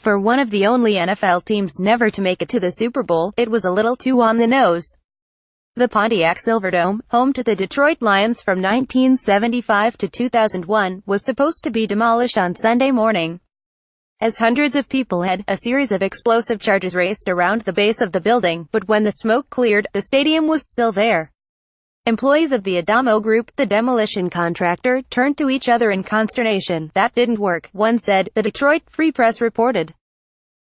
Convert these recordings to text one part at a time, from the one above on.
For one of the only NFL teams never to make it to the Super Bowl, it was a little too on the nose. The Pontiac Silverdome, home to the Detroit Lions from 1975 to 2001, was supposed to be demolished on Sunday morning. As hundreds of people had, a series of explosive charges raced around the base of the building, but when the smoke cleared, the stadium was still there. Employees of the Adamo Group, the demolition contractor, turned to each other in consternation. "That didn't work," one said, the Detroit Free Press reported.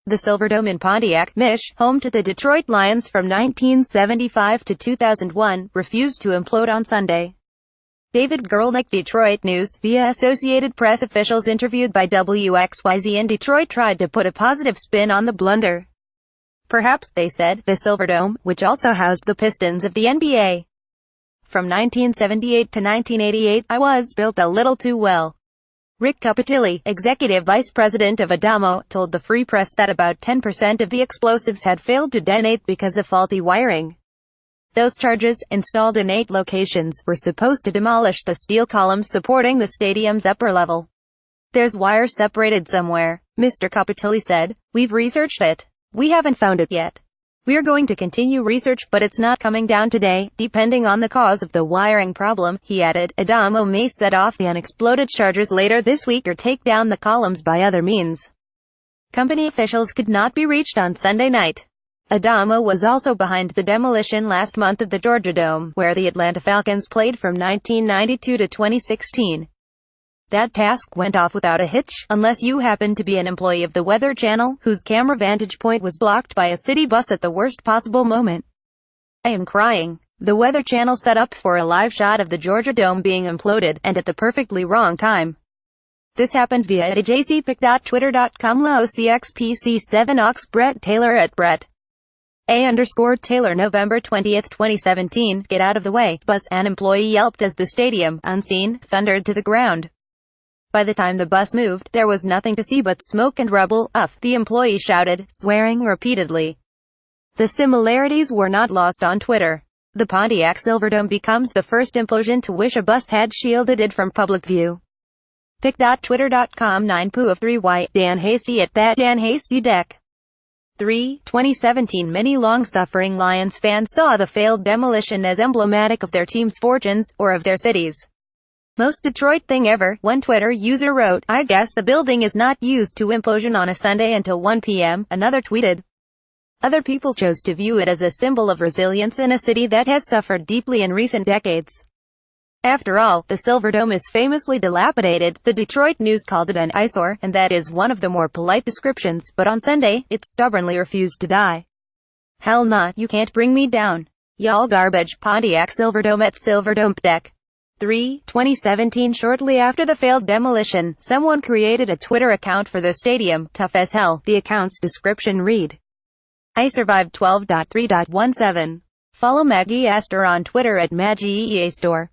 The Silverdome in Pontiac, Mich., home to the Detroit Lions from 1975 to 2001, refused to implode on Sunday. David Gerlnick, Detroit News, via Associated Press. Officials interviewed by WXYZ in Detroit tried to put a positive spin on the blunder. "Perhaps," they said, "the Silverdome, which also housed the Pistons of the NBA. From 1978 to 1988, I was built a little too well." Rick Cupitilli, executive vice president of Adamo, told the Free Press that about 10% of the explosives had failed to detonate because of faulty wiring. Those charges, installed in 8 locations, were supposed to demolish the steel columns supporting the stadium's upper level. "There's wire separated somewhere," Mr. Cupitilli said. "We've researched it. We haven't found it yet. We're going to continue research, but it's not coming down today, depending on the cause of the wiring problem," he added. Adamo may set off the unexploded charges later this week or take down the columns by other means. Company officials could not be reached on Sunday night. Adamo was also behind the demolition last month of the Georgia Dome, where the Atlanta Falcons played from 1992 to 2016. That task went off without a hitch, unless you happened to be an employee of the Weather Channel, whose camera vantage point was blocked by a city bus at the worst possible moment. "I am crying." The Weather Channel set up for a live shot of the Georgia Dome being imploded, and at the perfectly wrong time. This happened via ajcpic.twitter.com /OCXPC7ox Brett Taylor at Brett _Taylor November 20, 2017. "Get out of the way, bus," an employee yelped as the stadium, unseen, thundered to the ground. By the time the bus moved, there was nothing to see but smoke and rubble. "Uff," the employee shouted, swearing repeatedly. The similarities were not lost on Twitter. The Pontiac Silverdome becomes the first implosion to which a bus had shielded it from public view. Pic.twitter.com 9poo of 3y, Dan Hasty at that Dan Hasty Deck. 2017. Many long-suffering Lions fans saw the failed demolition as emblematic of their team's fortunes, or of their cities' most Detroit thing ever. One Twitter user wrote, "I guess the building is not used to implosion on a Sunday until 1 p.m. Another tweeted, "Other people chose to view it as a symbol of resilience in a city that has suffered deeply in recent decades." After all, the Silverdome is famously dilapidated. The Detroit News called it an eyesore, and that is one of the more polite descriptions, but on Sunday, it stubbornly refused to die. "Hell nah, you can't bring me down. Y'all garbage." Pontiac Silverdome at Silverdome Deck. 2017. Shortly after the failed demolition, someone created a Twitter account for the stadium. Tough as hell. The account's description read, "I survived 12.3.17. Follow Maggie Astor on Twitter at MaggieEA Store."